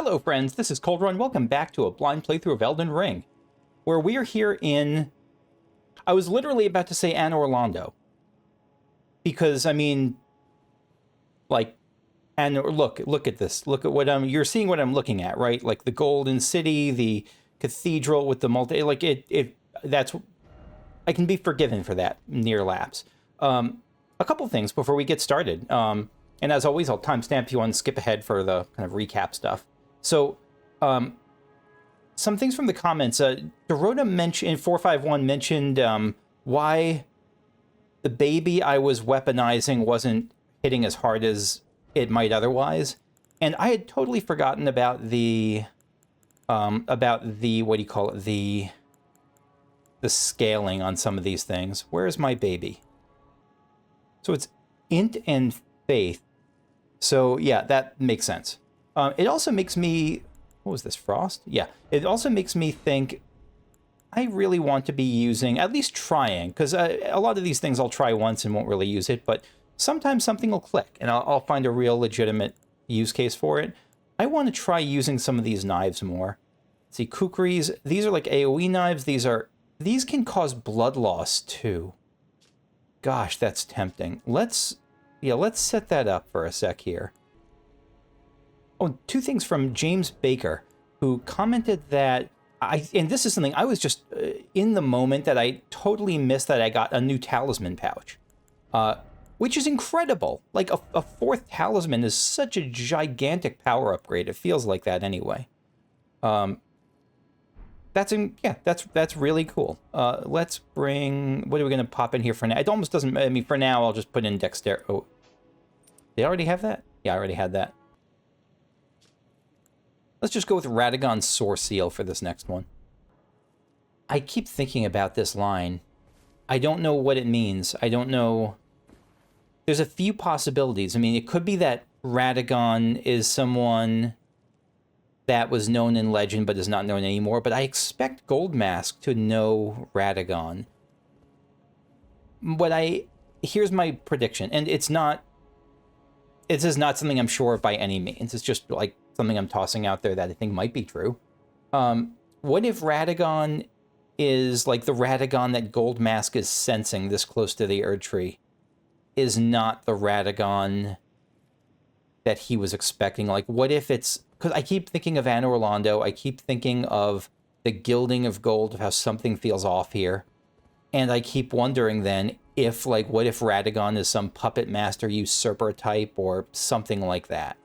Hello friends, this is Cold Run. Welcome back to a blind playthrough of Elden Ring, where we are here in... I was literally about to say Anne Orlando. Because, I mean... Like, and look at this. Look at what you're seeing what I'm looking at, right? Like the Golden City, the cathedral with the multi... Like, that's... I can be forgiven for that near lapse. A couple things before we get started. And as always, I'll timestamp if you want to skip ahead for the kind of recap stuff. So, some things from the comments. Dorota mentioned, 451 mentioned why the baby I was weaponizing wasn't hitting as hard as it might otherwise. And I had totally forgotten about the what do you call it? The scaling on some of these things. Where's my baby? So it's int and faith. So yeah, that makes sense. It also makes me... What was this, Frost? Yeah. It also makes me think I really want to be using, at least trying, because a lot of these things I'll try once and won't really use it, but sometimes something will click, and I'll find a real legitimate use case for it. I want to try using some of these knives more. Let's see, kukris. These are like AoE knives. These can cause blood loss, too. Gosh, that's tempting. Let's set that up for a sec here. Oh, two things from James Baker, who commented that and this is something I was just in the moment that I totally missed, that I got a new talisman pouch, which is incredible. Like a fourth talisman is such a gigantic power upgrade. It feels like that anyway. That's really cool. Let's bring, what are we going to pop in here for now? It almost doesn't, I mean, for now, I'll just put in Dexter. Oh, did I already have that? Yeah, I already had that. Let's just go with Radagon's Sore Seal for this next one. I keep thinking about this line. I don't know what it means. I don't know. There's a few possibilities. I mean, it could be that Radagon is someone that was known in legend but is not known anymore, but I expect Goldmask to know Radagon. Here's my prediction, and this is not something I'm sure of by any means. It's just like something I'm tossing out there that I think might be true. What if Radagon is like the Radagon that Goldmask is sensing this close to the Erd Tree is not the Radagon that he was expecting? Like, what if it's... Because I keep thinking of Anne Orlando. I keep thinking of the gilding of gold, of how something feels off here. And I keep wondering then if, like, what if Radagon is some puppet master usurper type or something like that?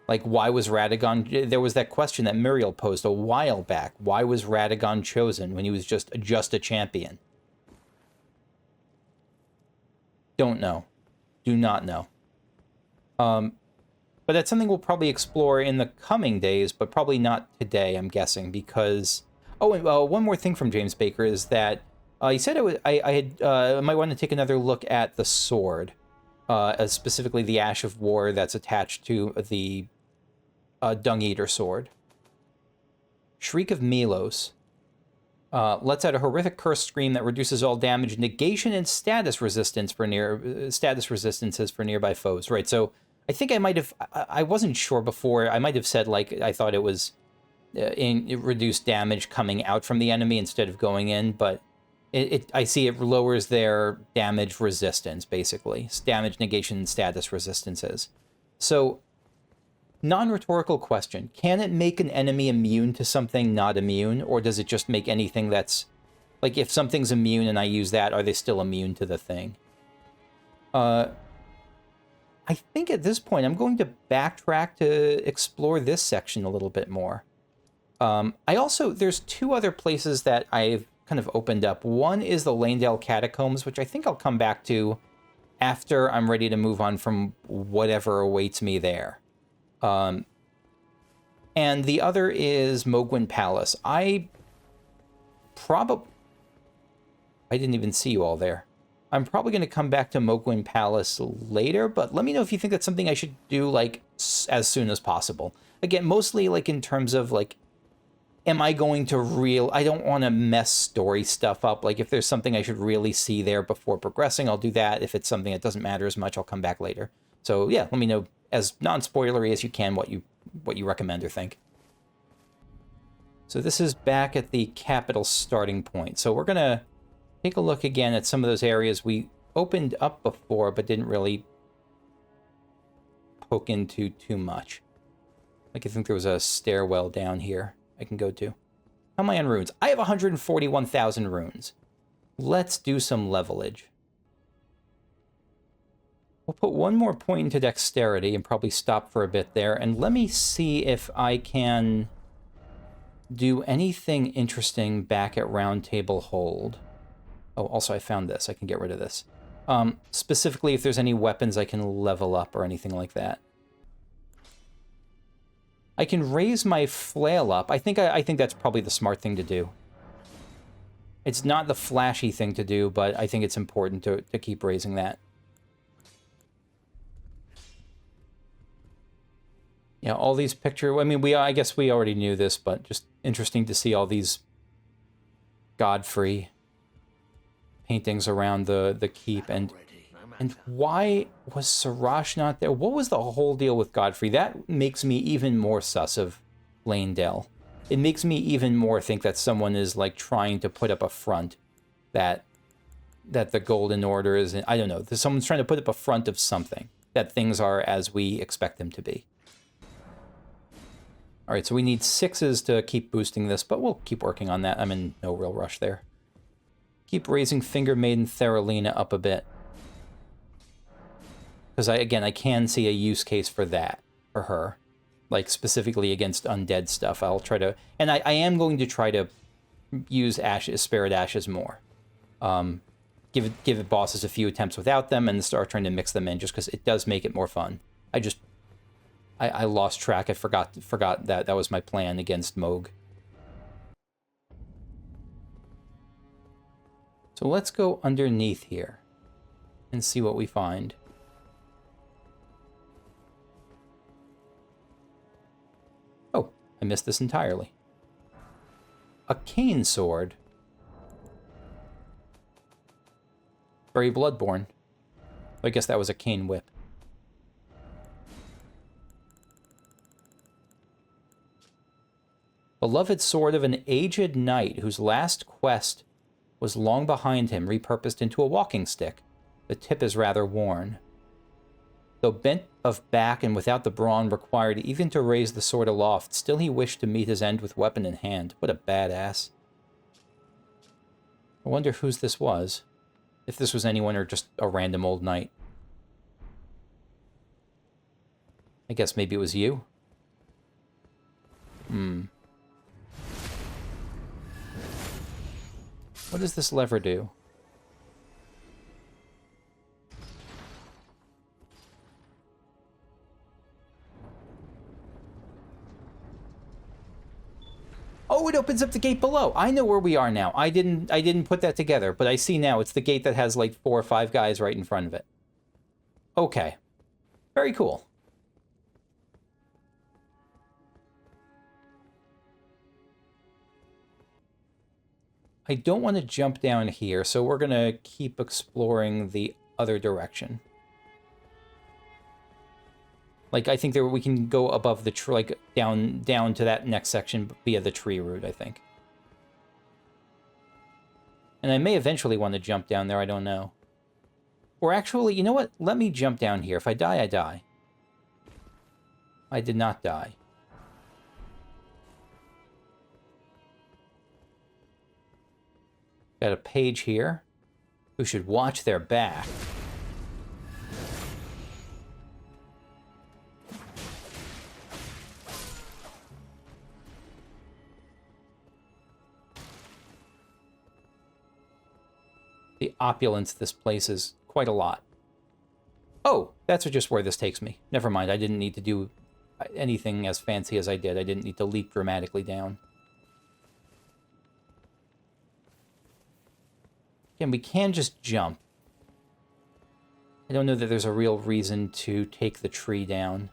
Like, why was Radagon... There was that question that Muriel posed a while back. Why was Radagon chosen when he was just a champion? Don't know. Do not know. But that's something we'll probably explore in the coming days, but probably not today, I'm guessing, because... Oh, and one more thing from James Baker is that he said I might want to take another look at the sword, specifically the Ash of War that's attached to the Dung Eater sword. Shriek of Milos. Lets out a horrific curse scream that reduces all damage, negation, and status resistance for resistances for nearby foes. Right, so I think I might have... I wasn't sure before. I might have said, like, I thought it was it reduced damage coming out from the enemy instead of going in, but I see it lowers their damage resistance, basically. Damage, negation, and status resistances. So, non-rhetorical question. Can it make an enemy immune to something not immune, or does it just make anything that's... Like, if something's immune and I use that, are they still immune to the thing? I think at this point, I'm going to backtrack to explore this section a little bit more. There's two other places that I've kind of opened up. One is the Leyndell Catacombs, which I think I'll come back to after I'm ready to move on from whatever awaits me there. And the other is Mogwin Palace. I didn't even see you all there. I'm probably going to come back to Mogwin Palace later, but let me know if you think that's something I should do, like, as soon as possible. Again, mostly, like, in terms of, like, am I going to I don't want to mess story stuff up. Like, if there's something I should really see there before progressing, I'll do that. If it's something that doesn't matter as much, I'll come back later. So, yeah, let me know as non-spoilery as you can what you what you recommend or think. So this is back at the capital starting point. So we're going to take a look again at some of those areas we opened up before, but didn't really poke into too much. Like, I think there was a stairwell down here I can go to. How am I on runes? I have 141,000 runes. Let's do some levelage. We'll put one more point into dexterity and probably stop for a bit there. And let me see if I can do anything interesting back at Round Table Hold. Oh, also I found this. I can get rid of this. Specifically, if there's any weapons I can level up or anything like that. I can raise my flail up. I think that's probably the smart thing to do. It's not the flashy thing to do, but I think it's important to keep raising that. Yeah, all these pictures. I mean, I guess we already knew this, but just interesting to see all these Godfrey paintings around the keep. And why was Sarash not there? What was the whole deal with Godfrey? That makes me even more sus of Leyndell. It makes me even more think that someone is like trying to put up a front that the Golden Order is. I don't know. Someone's trying to put up a front of something, that things are as we expect them to be. All right, so we need 6s to keep boosting this, but we'll keep working on that. I'm in no real rush there. Keep raising Finger Maiden Theralina up a bit. Because, I can see a use case for that, for her. Like, specifically against undead stuff. I'll try to... And I am going to try to use Spirit Ashes more. Give it bosses a few attempts without them and start trying to mix them in, just because it does make it more fun. I lost track. I forgot that was my plan against Moog. So let's go underneath here and see what we find. Oh, I missed this entirely. A cane sword. Very Bloodborne. I guess that was a cane whip. Beloved sword of an aged knight whose last quest was long behind him, repurposed into a walking stick. The tip is rather worn. Though bent of back and without the brawn required even to raise the sword aloft, still he wished to meet his end with weapon in hand. What a badass. I wonder whose this was. If this was anyone or just a random old knight. I guess maybe it was you? What does this lever do? Oh, it opens up the gate below. I know where we are now. I didn't put that together, but I see now it's the gate that has like 4 or 5 guys right in front of it. Okay. Very cool. I don't want to jump down here, so we're going to keep exploring the other direction. Like, I think there we can go above the tree, like, down to that next section via the tree route, I think. And I may eventually want to jump down there, I don't know. Or actually, you know what? Let me jump down here. If I die, I die. I did not die. Got a page here who should watch their back. The opulence this place is quite a lot. Oh, that's just where this takes me. Never mind, I didn't need to do anything as fancy as I did. I didn't need to leap dramatically down. Again, we can just jump. I don't know that there's a real reason to take the tree down.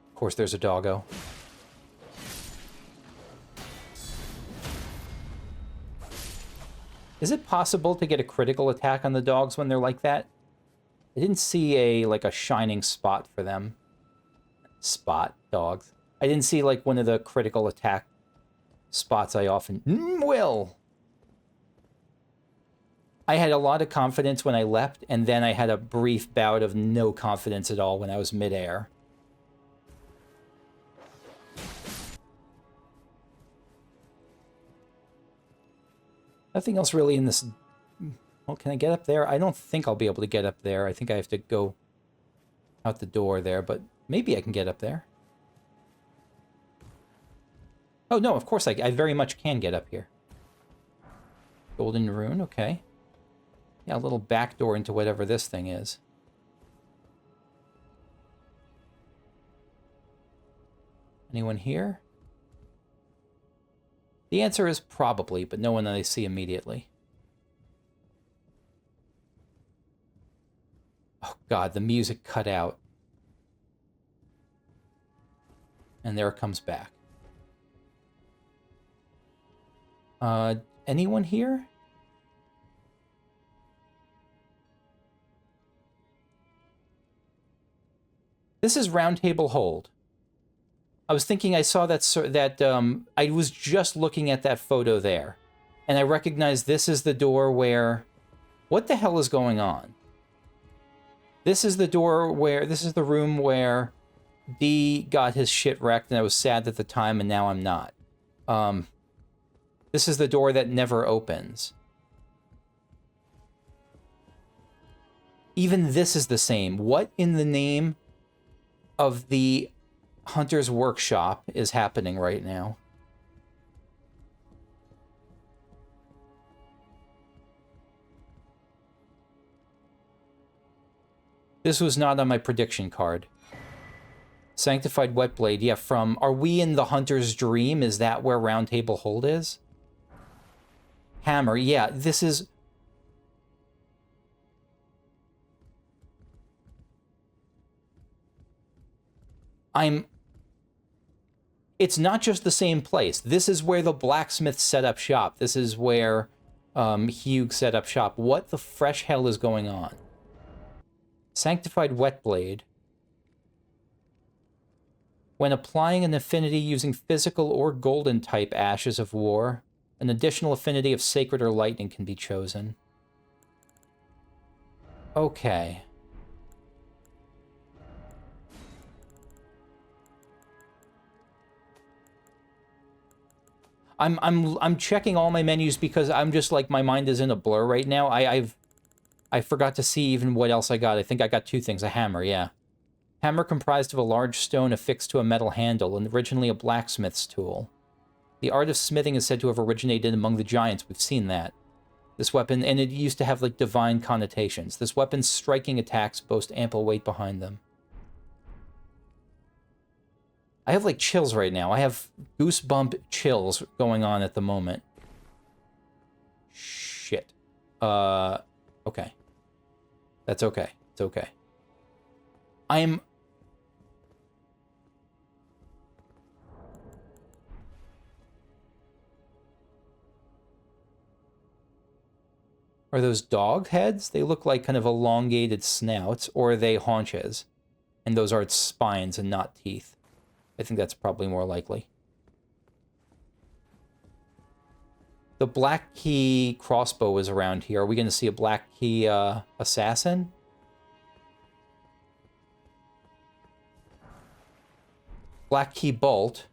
Of course, there's a doggo. Is it possible to get a critical attack on the dogs when they're like that? I didn't see a shining spot for them. Spot, dogs. I didn't see, like, one of the critical attack spots I often will. I had a lot of confidence when I leapt, and then I had a brief bout of no confidence at all when I was midair. Nothing else really in this... Well, can I get up there? I don't think I'll be able to get up there. I think I have to go out the door there, but maybe I can get up there. Oh, no, of course I very much can get up here. Golden rune, okay. Yeah, a little back door into whatever this thing is. Anyone here? The answer is probably, but no one that I see immediately. Oh god, the music cut out. And there it comes back. Anyone here? This is Round Table Hold. I was thinking I saw I was just looking at that photo there. And I recognized this is the door where... What the hell is going on? This is the door where... This is the room where D got his shit wrecked, and I was sad at the time, and now I'm not. This is the door that never opens. Even this is the same. What in the name of the Hunter's Workshop is happening right now? This was not on my prediction card. Sanctified Whetblade, yeah, from... Are we in the Hunter's Dream? Is that where Round Table Hold is? Hammer, yeah, this is... It's not just the same place. This is where the blacksmith set up shop. This is where Hugh set up shop. What the fresh hell is going on? Sanctified Whetblade. When applying an affinity using physical or golden type Ashes of War, an additional affinity of Sacred or Lightning can be chosen. Okay. I'm checking all my menus because I'm just like, my mind is in a blur right now. I forgot to see even what else I got. I think I got two things. A hammer, yeah. Hammer comprised of a large stone affixed to a metal handle and originally a blacksmith's tool. The art of smithing is said to have originated among the giants. We've seen that. This weapon, and it used to have like divine connotations. This weapon's striking attacks boast ample weight behind them. I have like chills right now. I have goosebump chills going on at the moment. Shit. Okay. That's okay. It's okay. Are those dog heads? They look like kind of elongated snouts, or are they haunches? And those are its spines and not teeth. I think that's probably more likely. The Black Key crossbow is around here. Are we going to see a Black Key assassin? Black Key bolt.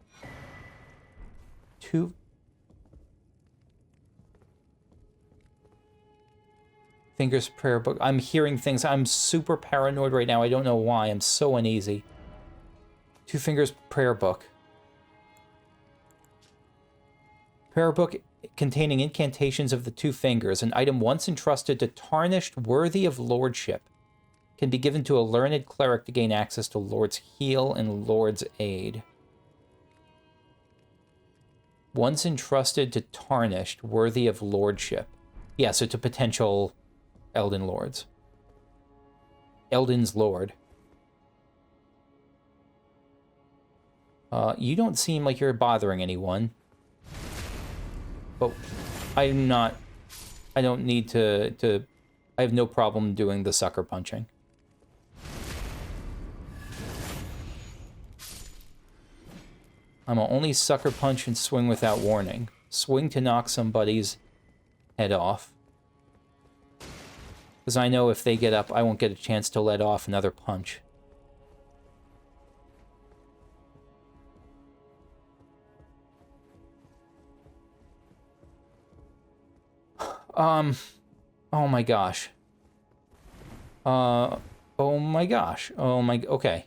Two... Fingers prayer book. I'm hearing things. I'm super paranoid right now. I don't know why. I'm so uneasy. Two Fingers prayer book. Prayer book containing incantations of the two fingers. An item once entrusted to tarnished worthy of lordship can be given to a learned cleric to gain access to Lord's heal and Lord's aid. Once entrusted to tarnished worthy of lordship. Yeah, so to potential Elden lords. Elden's lord. You don't seem like you're bothering anyone. But I don't need to I have no problem doing the sucker punching. I'm gonna only sucker punch and swing without warning. Swing to knock somebody's head off. Because I know if they get up, I won't get a chance to let off another punch. Oh my gosh. Oh my gosh. Okay.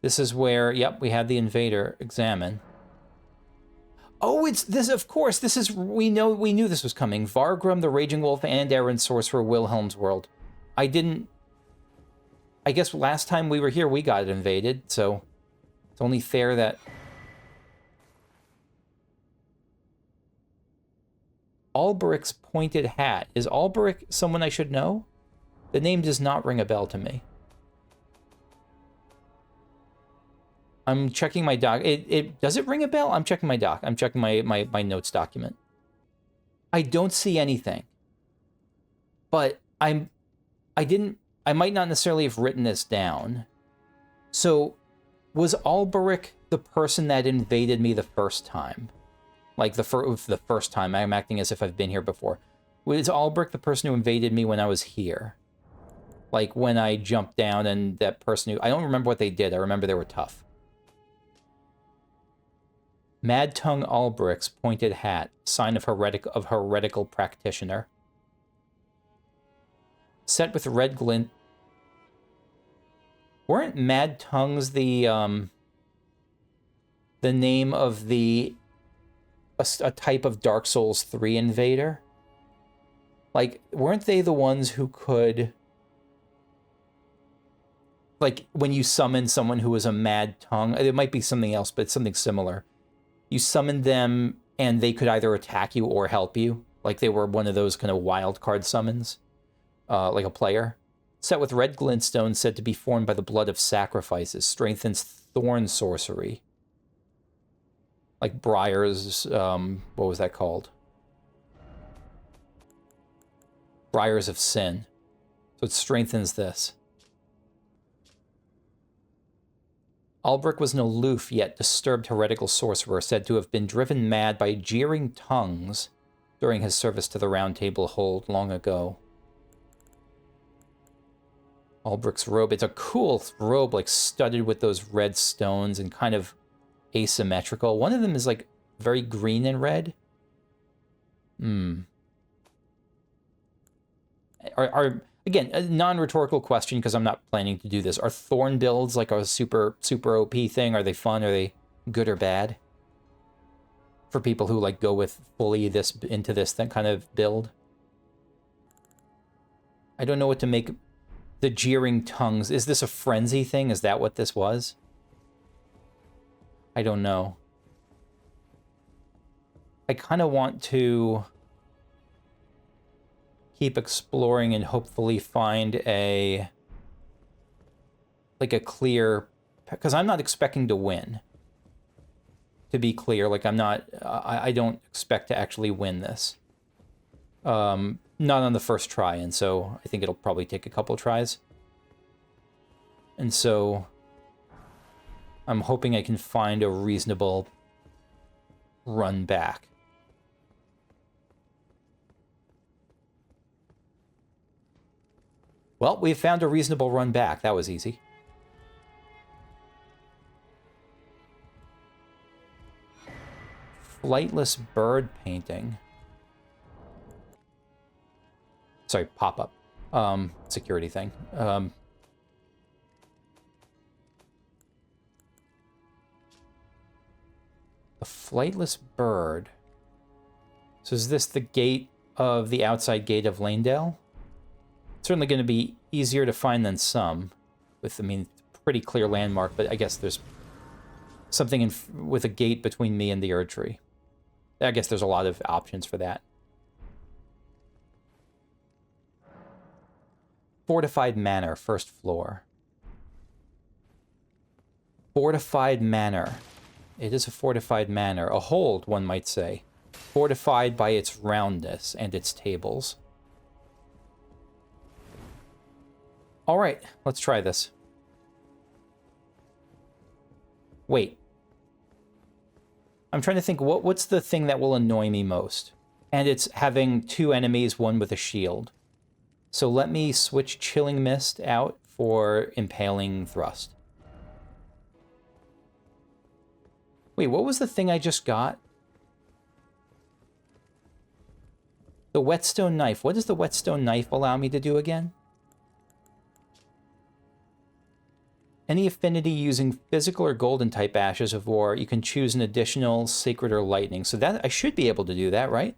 This is where, yep, we had the invader examine. Oh, it's this, of course, this is, we knew this was coming. Vargrim, the Raging Wolf, and Aaron Sorcerer, Wilhelm's World. I guess last time we were here, we got invaded, so it's only fair that... Alberic's Pointed Hat. Is Alberic someone I should know? The name does not ring a bell to me. I'm checking my doc. Does it ring a bell? I'm checking my doc. I'm checking my notes document. I don't see anything. But I might not necessarily have written this down. So, was Alberic the person that invaded me the first time? Like, the first time. I'm acting as if I've been here before. Was Alberic the person who invaded me when I was here? Like, when I jumped down and that person who... I don't remember what they did. I remember they were tough. Mad Tongue Alberic's Pointed Hat. Sign of heretical practitioner. Set with red glint. Weren't Mad Tongues the name of a type of Dark Souls 3 invader? Like, weren't they the ones who could... Like, when you summon someone who was a Mad Tongue, it might be something else, but it's something similar. You summoned them, and they could either attack you or help you. Like, they were one of those kind of wild card summons. Like a player. Set with red glintstone, said to be formed by the blood of sacrifices. Strengthens thorn sorcery. Like Briar's, what was that called? Briars of Sin. So it strengthens this. Alberic was an aloof yet disturbed heretical sorcerer, said to have been driven mad by jeering tongues during his service to the Round Table hold long ago. Alberic's robe. It's a cool robe, like studded with those red stones and kind of asymmetrical. One of them is like very green and red. Again, a non-rhetorical question because I'm not planning to do this. Are thorn builds like a super OP thing? Are they fun? Are they good or bad? For people who like go with fully into this kind of build. I don't know what to make. The jeering tongues. Is this a frenzy thing? Is that what this was? I don't know. I kind of want to keep exploring and hopefully find a clear, because I'm not expecting to win. To be clear, like I don't expect to actually win this. Not on the first try, and so I think it'll probably take a couple tries. And so I'm hoping I can find a reasonable run back. Well, we found a reasonable run back. That was easy. Flightless bird painting. Sorry, pop-up. Security thing. The flightless bird. So is this the gate of the outside gate of Leyndell? It's certainly going to be easier to find than some. With, I mean, pretty clear landmark, but I guess there's something with a gate between me and the Erd Tree. I guess there's a lot of options for that. Fortified Manor, first floor. Fortified Manor. It is a fortified manor. A hold, one might say. fortified by its roundness and its tables. All right, let's try this. Wait. I'm trying to think, what's the thing that will annoy me most? And it's having two enemies, one with a shield. So let me switch Chilling Mist out for Impaling Thrust. Wait, what was the thing I just got? The Whetstone Knife. What does the Whetstone Knife allow me to do again? Any affinity using physical or golden type ashes of war, you can choose an additional sacred or lightning. So that I should be able to do that, right?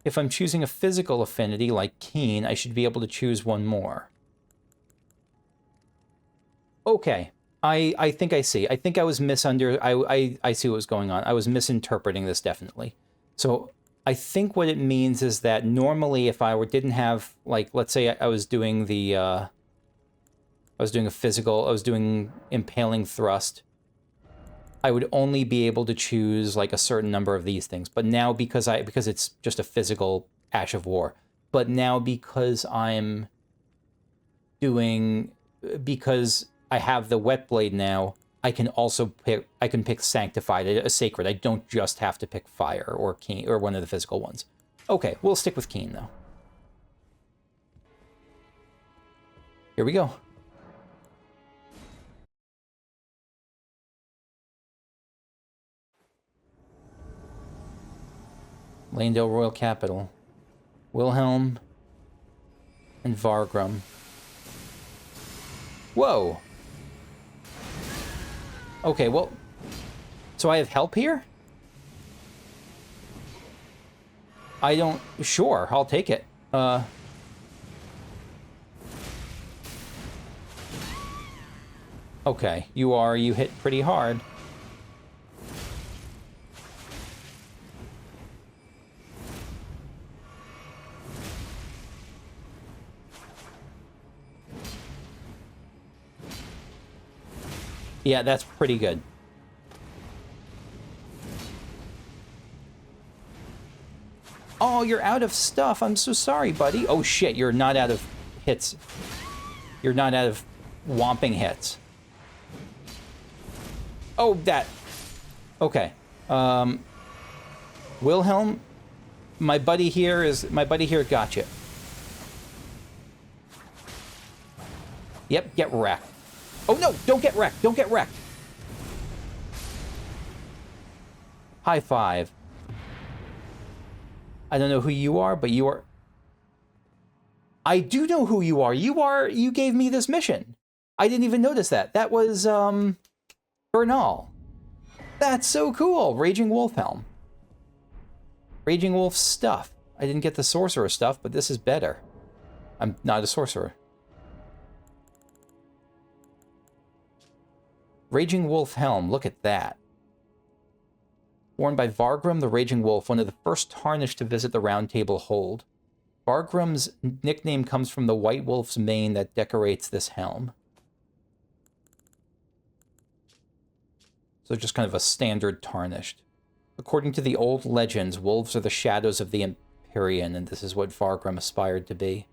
If I'm choosing a physical affinity like Keen, I should be able to choose one more. Okay. I think I see. I think I was I see what was going on. I was misinterpreting this definitely. So I think what it means is that normally if I didn't have, like, let's say I was doing the, I was doing Impaling Thrust, I would only be able to choose, like, a certain number of these things. But now because it's just a physical Ash of War, but now because because I have the Wet Blade now, I can also pick Sanctified, a Sacred. I don't just have to pick Fire or Keen, or one of the physical ones. Okay, we'll stick with Keen, though. Here we go. Leyndell Royal Capital. Wilhelm and Vargrim. Whoa! Okay, well... So I have help here? I don't... Sure, I'll take it. Okay, you hit pretty hard. Yeah, that's pretty good. Oh, you're out of stuff. I'm so sorry, buddy. Oh, shit, you're not out of hits. You're not out of whomping hits. Oh, that... Okay. Wilhelm, my buddy here got you. Yep, get wrecked. Oh, no, don't get wrecked. Don't get wrecked. High five. I don't know who you are, but you are... I do know who you are. You gave me this mission. I didn't even notice that. That was, Bernal. That's so cool. Raging Wolf Helm. Raging Wolf stuff. I didn't get the sorcerer stuff, but this is better. I'm not a sorcerer. Raging Wolf Helm. Look at that. Worn by Vargrim the Raging Wolf, one of the first Tarnished to visit the Round Table Hold. Vargrim's nickname comes from the white wolf's mane that decorates this helm. So just kind of a standard Tarnished. According to the old legends, wolves are the shadows of the Empyrean, and this is what Vargrim aspired to be.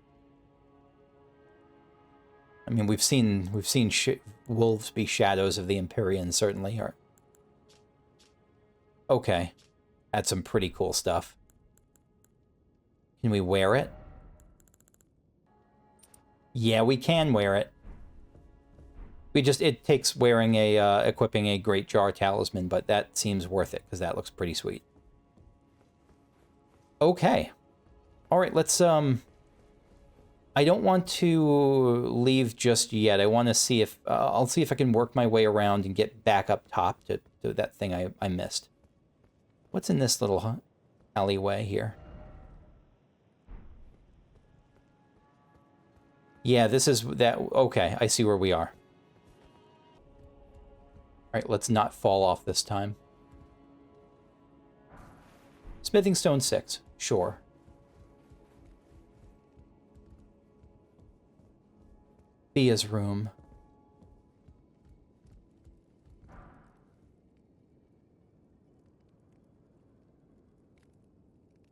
I mean, we've seen wolves be shadows of the Empyrean, certainly. Okay, that's some pretty cool stuff. Can we wear it? Yeah, we can wear it. It takes wearing equipping a Great Jar Talisman, but that seems worth it, because that looks pretty sweet. Okay. Alright, let's, I don't want to leave just yet. I want to see if, I'll see if I can work my way around and get back up top to that thing I missed. What's in this little alleyway here? Yeah, this is that. Okay, I see where we are. All right, let's not fall off this time. Smithing Stone 6, sure. Thea's room.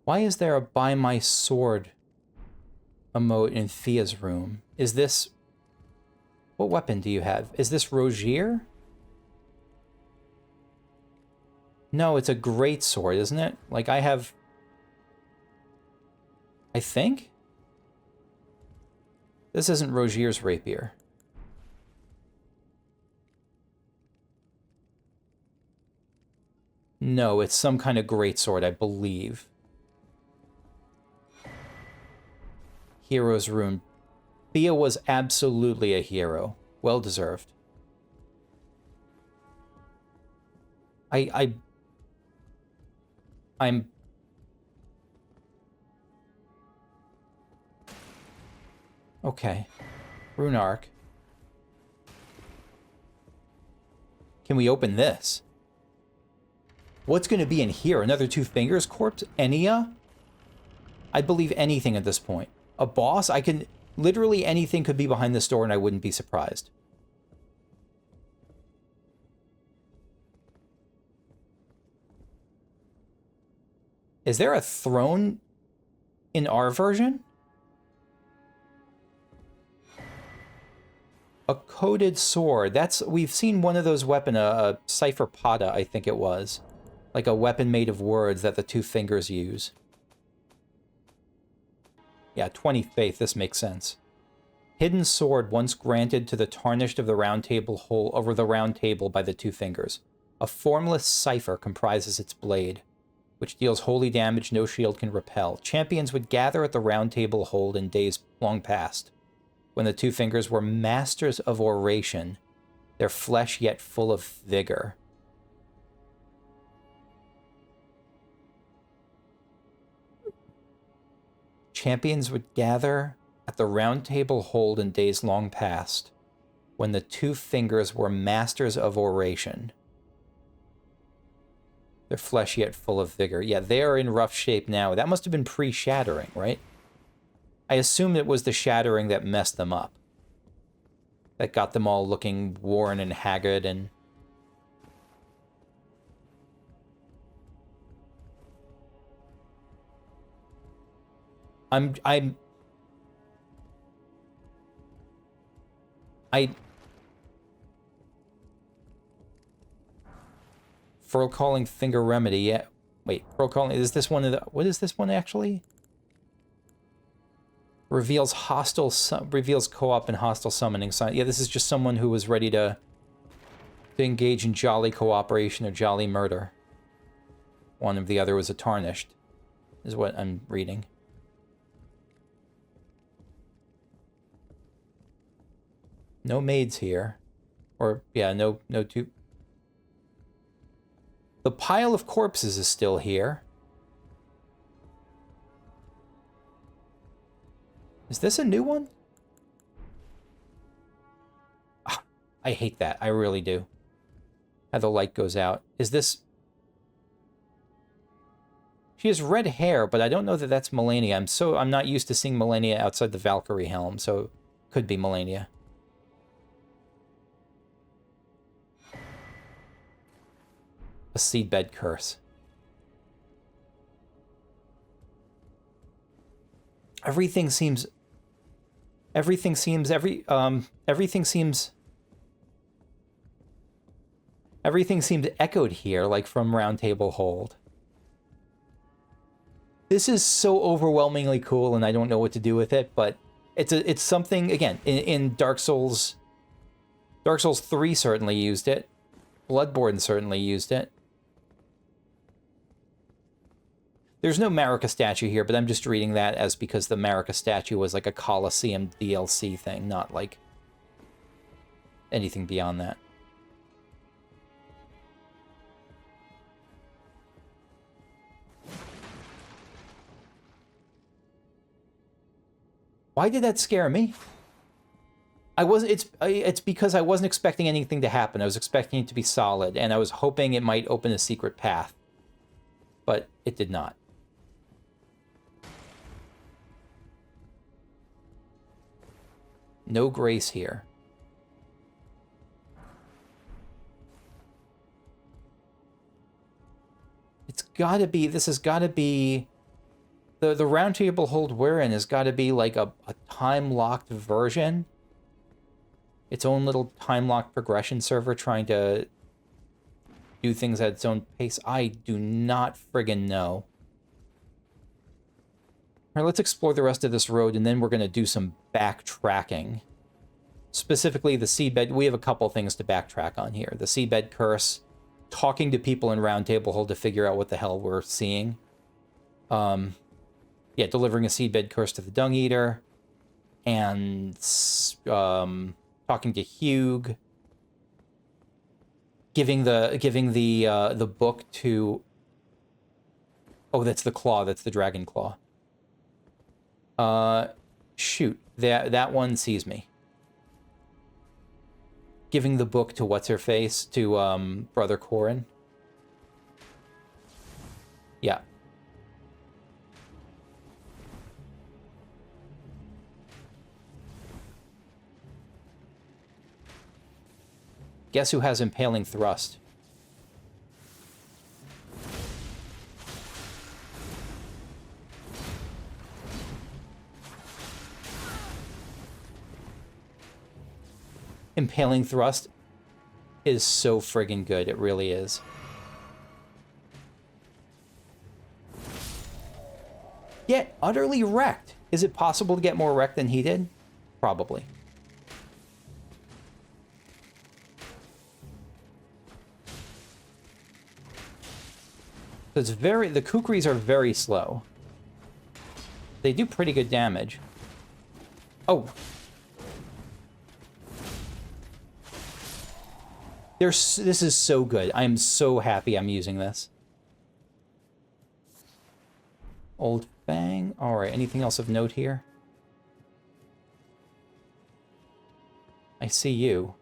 Why is there a buy my sword emote in Thea's room? Is this... What weapon do you have? Is this Rogier? No, it's a great sword, isn't it? Like, I have... I think? This isn't Rogier's rapier. No, it's some kind of greatsword, I believe. Hero's rune. Thea was absolutely a hero. Well deserved. I'm... Okay. Rune Arc. Can we open this? What's going to be in here? Another Two Fingers corpse? Enya? I believe anything at this point. A boss? I can... Literally anything could be behind this door and I wouldn't be surprised. Is there a throne in our version? A coated sword. That's... We've seen one of those weapons, a Cypher Pada, I think it was. Like a weapon made of words that the Two Fingers use. Yeah, 20 faith, this makes sense. Hidden sword once granted to the tarnished of the round table hole over the round table by the Two Fingers. A formless cipher comprises its blade, which deals holy damage no shield can repel. Champions would gather at the round table hold in days long past, when the Two Fingers were masters of oration, their flesh yet full of vigor. Champions would gather at the round table hold in days long past, when the Two Fingers were masters of oration, their flesh yet full of vigor. Yeah, they are in rough shape now. That must have been pre-shattering, right? I assume it was the shattering that messed them up. That got them all looking worn and haggard and... Furl Calling Finger Remedy, yeah. Wait, Furl Calling, is this one of the... What is this one, actually? Reveals co-op and hostile summoning. Yeah, this is just someone who was ready to engage in jolly cooperation or jolly murder. One of the other was a tarnished, is what I'm reading. No maids here. Or, yeah, no two... The pile of corpses is still here. Is this a new one? Ah, I hate that. I really do. How the light goes out. Is this... She has red hair, but I don't know that that's Melania. I'm not used to seeing Melania outside the Valkyrie helm, so could be Melania. A seedbed curse. Everything seems echoed here, like from Round Table Hold. This is so overwhelmingly cool, and I don't know what to do with it, but it's something, again, in Dark Souls 3 certainly used it. Bloodborne certainly used it. There's no Marika statue here, but I'm just reading that as because the Marika statue was like a Colosseum DLC thing, not like anything beyond that. Why did that scare me? It's because I wasn't expecting anything to happen. I was expecting it to be solid, and I was hoping it might open a secret path. But it did not. No grace here. It's gotta be, this has gotta be The round table hold we're in has got to be like a time-locked version. Its own little time-locked progression server trying to do things at its own pace. I do not friggin' know. All right, let's explore the rest of this road, and then we're going to do some backtracking. Specifically, the seedbed. We have a couple things to backtrack on here. The seedbed curse, talking to people in Round Table Hold to figure out what the hell we're seeing. Yeah, delivering a seedbed curse to the Dung Eater, and talking to Hugh, giving the book to. Oh, that's the claw. That's the dragon claw. Shoot, that one sees me. Giving the book to what's-her-face, to, Brother Corhyn. Yeah. Guess who has Impaling Thrust? Impaling Thrust is so friggin' good. It really is. Yet utterly wrecked. Is it possible to get more wrecked than he did? Probably. It's very... The Kukris are very slow. They do pretty good damage. Oh. This is so good. I am so happy I'm using this. Old Fang. Alright, anything else of note here? I see you.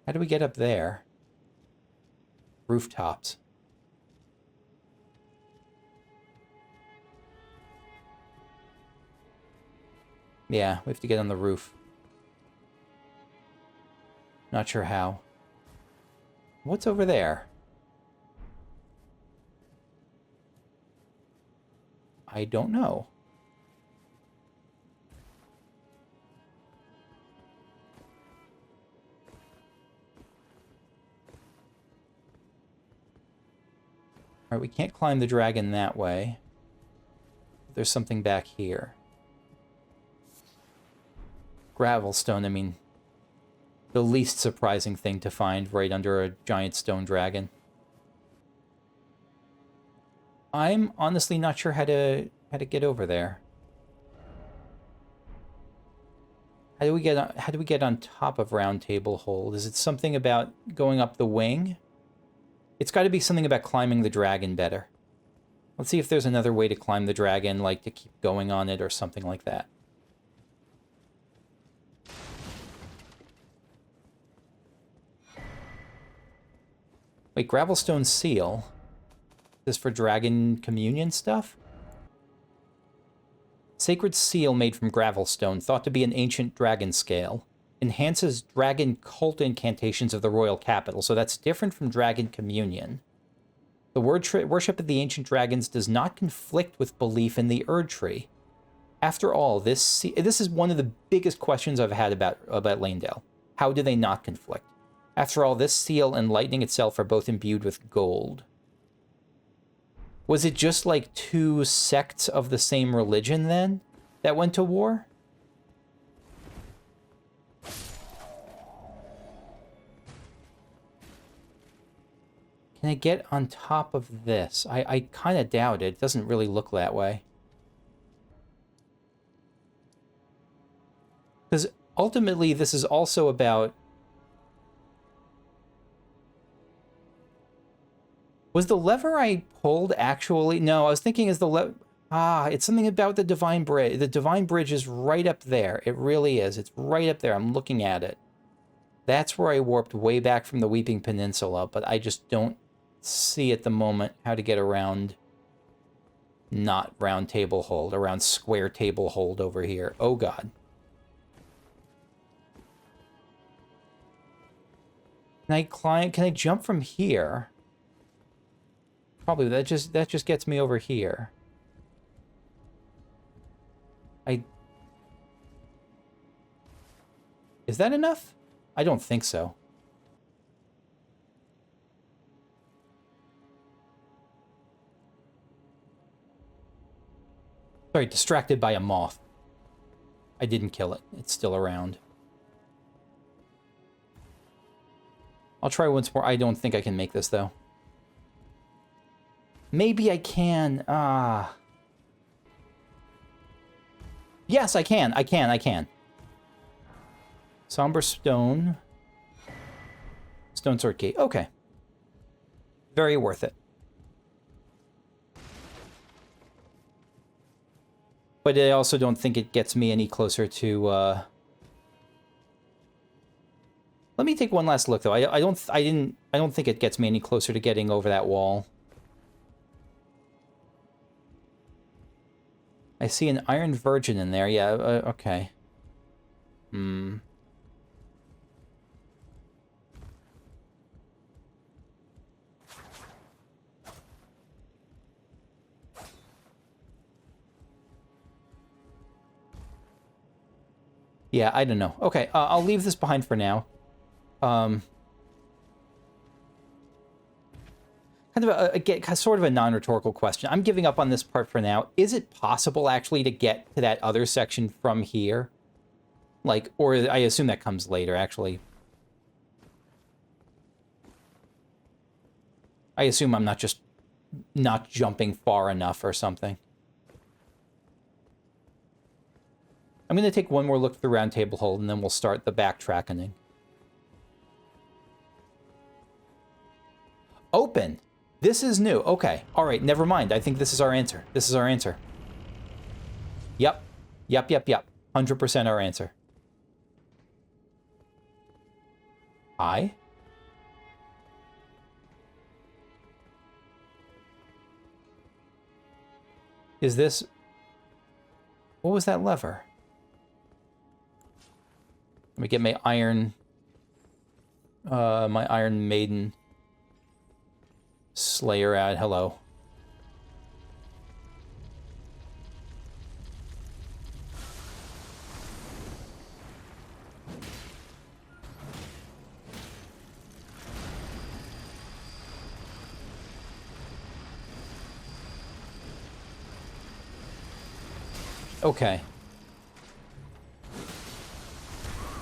How do we get up there? Rooftops. Yeah, we have to get on the roof. Not sure how. What's over there? I don't know. Alright, we can't climb the dragon that way. There's something back here. Gravelstone, I mean, the least surprising thing to find right under a giant stone dragon. I'm honestly not sure how to get over there. How do we get on top of Round Table Hold? Is it something about going up the wing? It's got to be something about climbing the dragon better. Let's see if there's another way to climb the dragon, like to keep going on it or something like that. Wait, Gravelstone Seal? Is this for Dragon Communion stuff? Sacred Seal made from Gravelstone, thought to be an ancient dragon scale. Enhances dragon cult incantations of the royal capital, so that's different from Dragon Communion. The worship of the ancient dragons does not conflict with belief in the Erd Tree. After all, this is one of the biggest questions I've had about Leyndell. How do they not conflict? After all, this seal and lightning itself are both imbued with gold. Was it just like two sects of the same religion, then, that went to war? Can I get on top of this? I kind of doubt it. It doesn't really look that way. Because ultimately, this is also about... Was the lever I pulled actually... No, I was thinking is the lever... Ah, it's something about the Divine Bridge. The Divine Bridge is right up there. It really is. It's right up there. I'm looking at it. That's where I warped way back from the Weeping Peninsula, but I just don't see at the moment how to get around... Not Round Table Hold, around Square Table Hold over here. Oh, God. Can I climb? Can I jump from here? Probably. That just gets me over here. Is that enough? I don't think so. Sorry, distracted by a moth. I didn't kill it. It's still around. I'll try once more. I don't think I can make this, though. Maybe I can. Yes, I can. I can. Somber stone. Stone sword key. Okay. Very worth it. But I also don't think it gets me any closer to, Let me take one last look, though. I don't think it gets me any closer to getting over that wall. I see an Iron Virgin in there. Yeah, okay. Yeah, I don't know. Okay, I'll leave this behind for now. Kind of sort of a non-rhetorical question. I'm giving up on this part for now. Is it possible, actually, to get to that other section from here? Like, or I assume that comes later, actually. I assume I'm not jumping far enough or something. I'm going to take one more look at the round table hold, and then we'll start the backtracking. Open! This is new. Okay. All right, never mind. I think this is our answer. This is our answer. Yep. 100% our answer. Is this... What was that lever? Let me get my Iron Maiden Slayer out. Hello. Okay.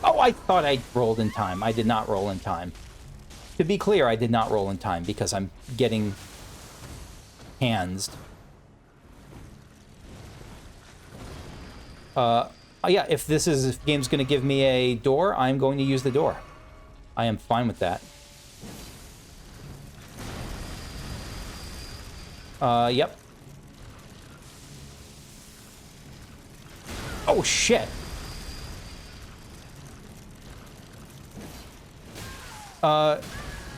Oh, I thought I rolled in time. I did not roll in time. To be clear, I did not roll in time because I'm getting handsed. Yeah, if the game's going to give me a door, I'm going to use the door. I am fine with that. Yep. Oh, shit.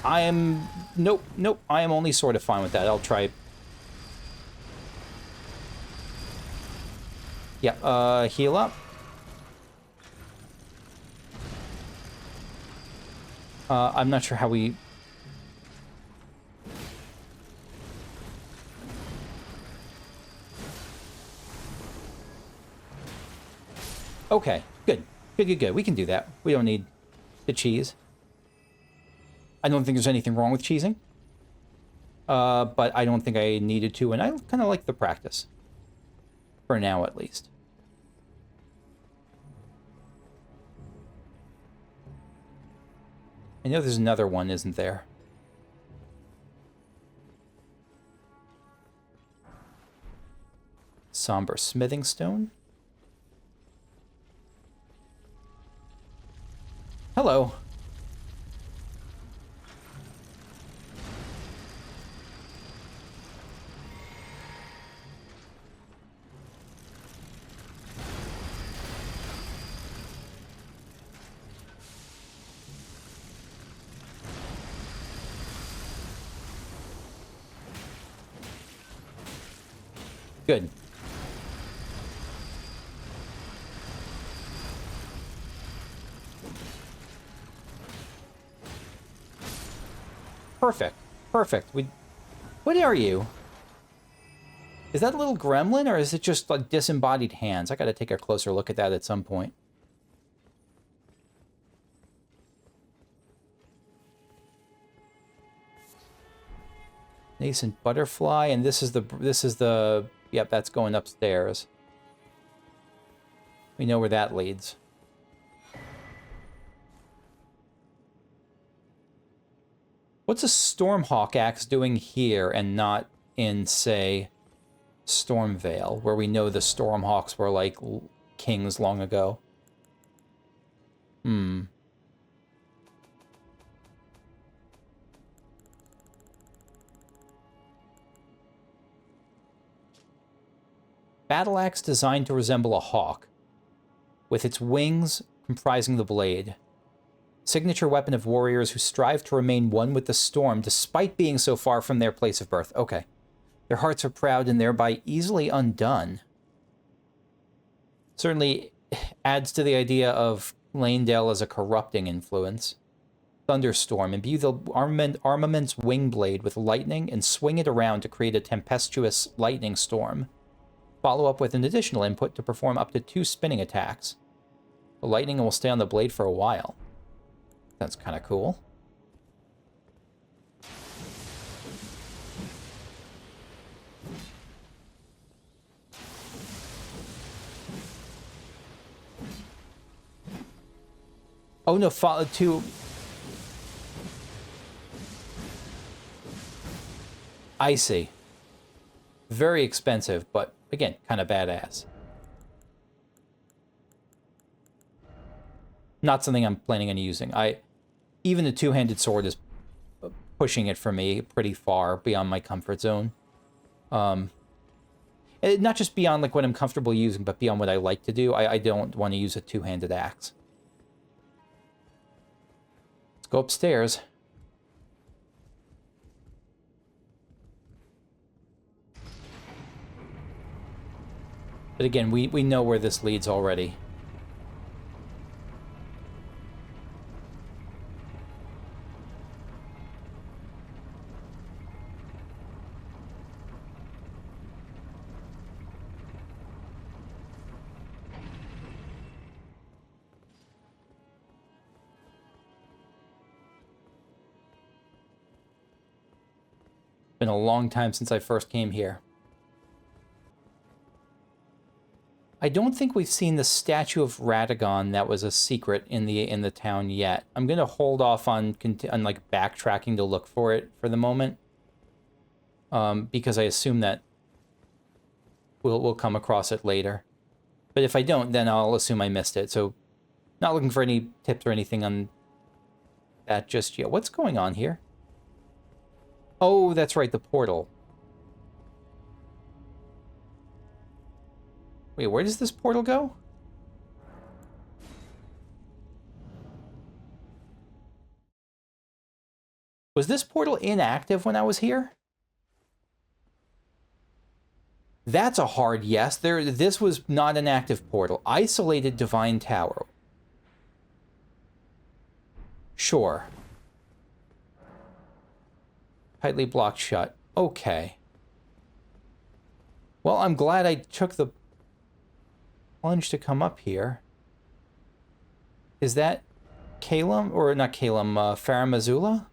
I am... Nope. I am only sort of fine with that. I'll try... Yeah, heal up. I'm not sure how we... Okay, good. Good. We can do that. We don't need the cheese. I don't think there's anything wrong with cheesing. But I don't think I needed to, and I kind of like the practice. For now, at least. I know there's another one, isn't there? Somber smithing stone. Hello. Good. Perfect. Perfect. What are you? Is that a little gremlin, or is it just like disembodied hands? I gotta take a closer look at that at some point. Nascent butterfly, and this is the yep, that's going upstairs. We know where that leads. What's a Stormhawk axe doing here and not in, say, Stormvale, where we know the Stormhawks were like kings long ago? Battle axe designed to resemble a hawk, with its wings comprising the blade. Signature weapon of warriors who strive to remain one with the storm despite being so far from their place of birth. Okay. Their hearts are proud and thereby easily undone. Certainly adds to the idea of Leyndell as a corrupting influence. Thunderstorm. Imbue the armament's wing blade with lightning and swing it around to create a tempestuous lightning storm. Follow up with an additional input to perform up to 2 spinning attacks. The lightning will stay on the blade for a while. That's kind of cool. Oh no, follow 2. I see. Very expensive, but again, kind of badass. Not something I'm planning on using. Even the two-handed sword is pushing it for me pretty far beyond my comfort zone. Not just beyond like what I'm comfortable using, but beyond what I like to do. I don't want to use a two-handed axe. Let's go upstairs. But again, we know where this leads already. Been a long time since I first came here. I don't think we've seen the statue of Radagon that was a secret in the town yet. I'm gonna hold off on like backtracking to look for it for the moment, because I assume that we'll come across it later. But if I don't, then I'll assume I missed it. So, not looking for any tips or anything on that just yet. What's going on here? Oh, that's right, the portal. Wait, where does this portal go? Was this portal inactive when I was here? That's a hard yes. This was not an active portal. Isolated Divine Tower. Sure. Tightly blocked shut. Okay. Well, I'm glad I took the plunge to come up here. Is that Calum? Or not Calum, Farum Azula?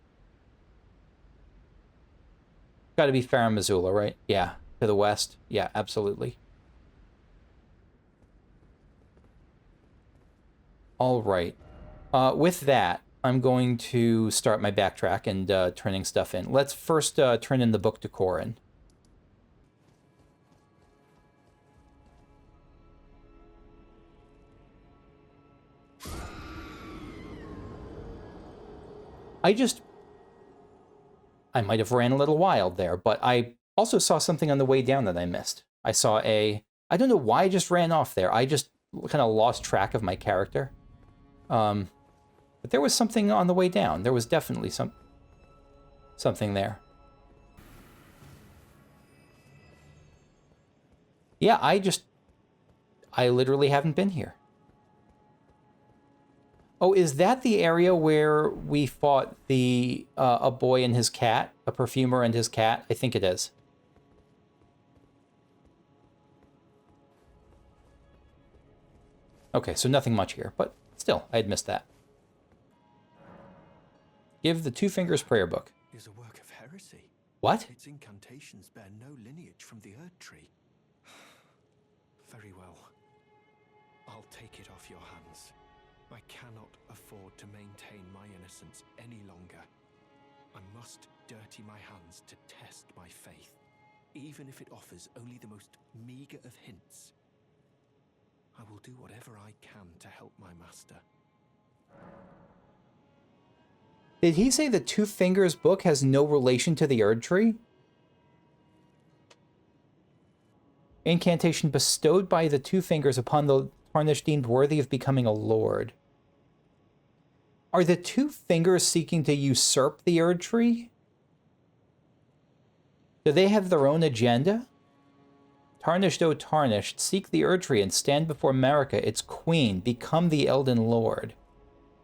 Gotta be Farum Azula, right? Yeah, to the west. Yeah, absolutely. All right. With that, I'm going to start my backtrack and turning stuff in. Let's first turn in the book to Corhyn. I might have ran a little wild there, but I also saw something on the way down that I missed. I saw I don't know why I just ran off there. I just kind of lost track of my character. But there was something on the way down. There was definitely something there. Yeah, I literally haven't been here. Oh, is that the area where we fought the a boy and his cat, a perfumer and his cat? I think it is. Okay, so nothing much here, but still, I had missed that. Give the Two Fingers Prayer Book. Is a work of heresy. What? Its incantations bear no lineage from the Erd Tree. Very well. I'll take it off your hands. I cannot afford to maintain my innocence any longer. I must dirty my hands to test my faith, even if it offers only the most meager of hints. I will do whatever I can to help my master. Did he say the Two Fingers book has no relation to the Erd Tree? Incantation bestowed by the Two Fingers upon the tarnished deemed worthy of becoming a lord. Are the Two Fingers seeking to usurp the Erd Tree? Do they have their own agenda? Tarnished, O tarnished, seek the Erd Tree and stand before Marika, its queen, become the Elden Lord.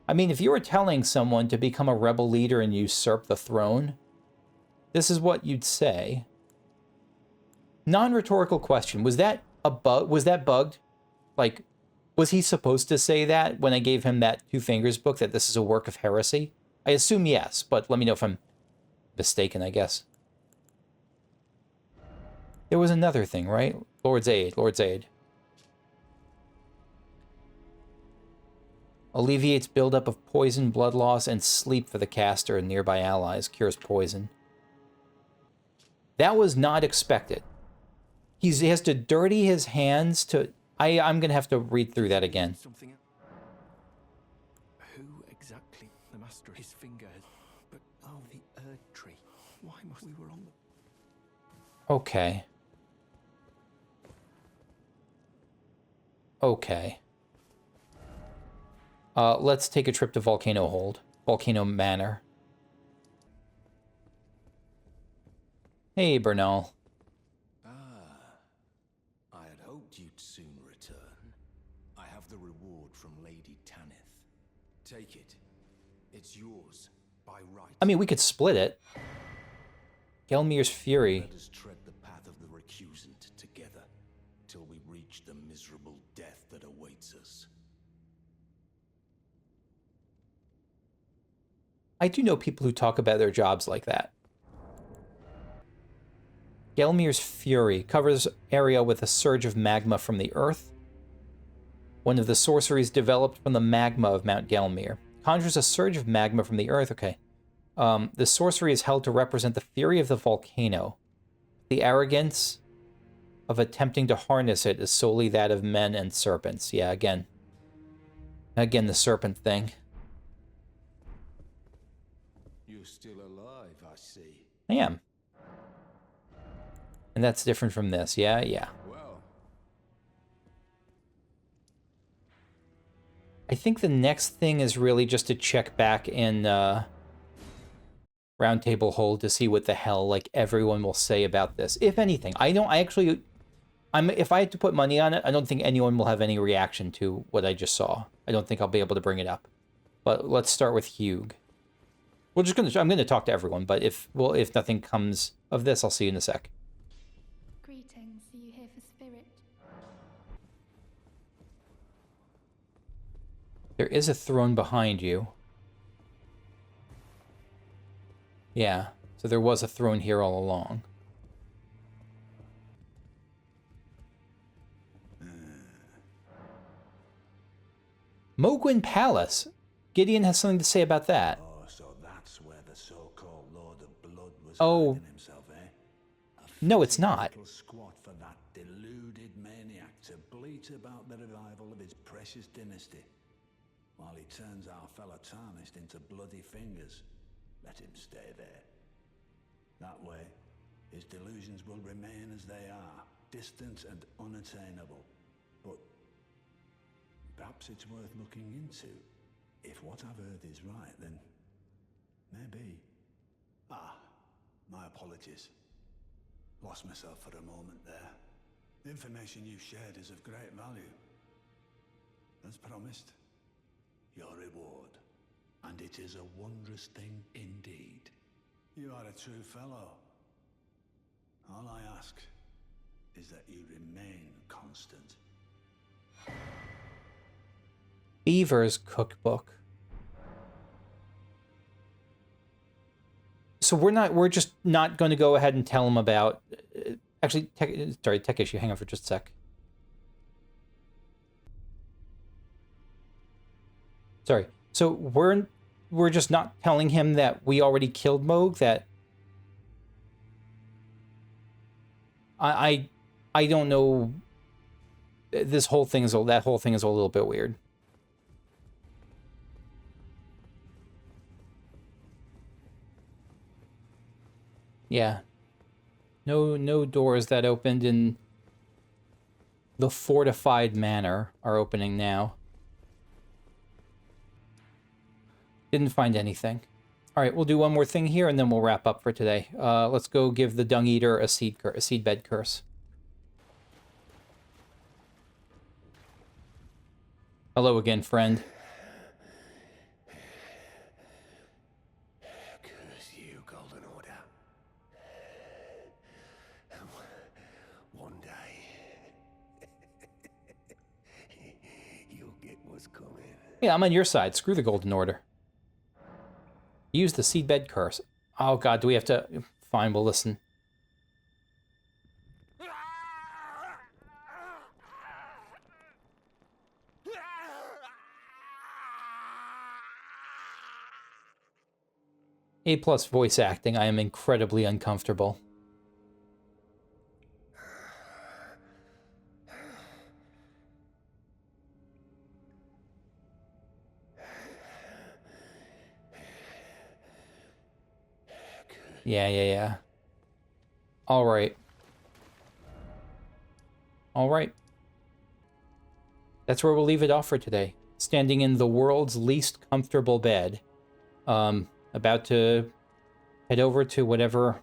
I mean, if you were telling someone to become a rebel leader and usurp the throne, this is what you'd say. Non-rhetorical question. Was that a bug? Was that bugged? Like, was he supposed to say that when I gave him that Two Fingers book, that this is a work of heresy? I assume yes, but let me know if I'm mistaken, I guess. There was another thing, right? Lord's Aid, Lord's Aid. Alleviates buildup of poison, blood loss, and sleep for the caster and nearby allies. Cures poison. That was not expected. He has to dirty his hands to... I'm going to have to read through that again. Who exactly the master his finger has... But, oh, the Erd Tree. Why must we were on the... Okay. Okay. Let's take a trip to Volcano Manor. Hey, Bernal. Ah, I had hoped you'd soon return. I have the reward from Lady Tanith. Take it. It's yours, by right. I mean, we could split it. Gelmir's Fury. Let us tread the path of the recusant together, till we reach the miserable death that awaits us. I do know people who talk about their jobs like that. Gelmir's Fury covers area with a surge of magma from the earth. One of the sorceries developed from the magma of Mount Gelmir. Conjures a surge of magma from the earth. Okay. The sorcery is held to represent the fury of the volcano. The arrogance of attempting to harness it is solely that of men and serpents. Yeah, again. Again, the serpent thing. You're still alive, I see. I am. And that's different from this. Yeah, yeah. Well, I think the next thing is really just to check back in Roundtable Hold to see what the hell like everyone will say about this, if anything. If I had to put money on it, I don't think anyone will have any reaction to what I just saw. I don't think I'll be able to bring it up. But let's start with Hugh. I'm gonna talk to everyone, but if nothing comes of this, I'll see you in a sec. Greetings, are you here for spirit? There is a throne behind you. Yeah, so there was a throne here all along. Mogwyn Palace. Gideon has something to say about that. Oh, so that's where the so-called Lord of Blood was Oh. hiding himself, eh? No, it's not. Little squat for that deluded maniac to bleat about the revival of his precious dynasty, while he turns our fellow tarnished into bloody fingers. Let him stay there. That way, his delusions will remain as they are, distant and unattainable. But perhaps it's worth looking into. If what I've heard is right, then maybe... Ah, my apologies. Lost myself for a moment there. The information you shared is of great value. As promised, your reward. and it is a wondrous thing indeed. You are a true fellow. All I ask is that you remain constant. Beaver's cookbook. So we're just not going to go ahead and tell him about... Actually, tech issue. Hang on for just a sec. Sorry. So we're just not telling him that we already killed Moog, that... I don't know. That whole thing is a little bit weird. Yeah. No doors that opened in the Fortified Manor are opening now. Didn't find anything. All right, we'll do one more thing here, and then we'll wrap up for today. Let's go give the Dung Eater a seedbed curse. Hello again, friend. Curse you, Golden Order. One day, you'll get what's coming. Yeah, I'm on your side. Screw the Golden Order. Use the seedbed curse. Oh god, do we have to... Fine, we'll listen. A+ voice acting. I am incredibly uncomfortable. Yeah. All right. That's where we'll leave it off for today. Standing in the world's least comfortable bed. About to head over to whatever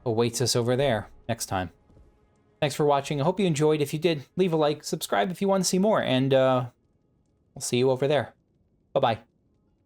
awaits us over there next time. Thanks for watching. I hope you enjoyed. If you did, leave a like, subscribe if you want to see more, and we'll see you over there. Bye-bye.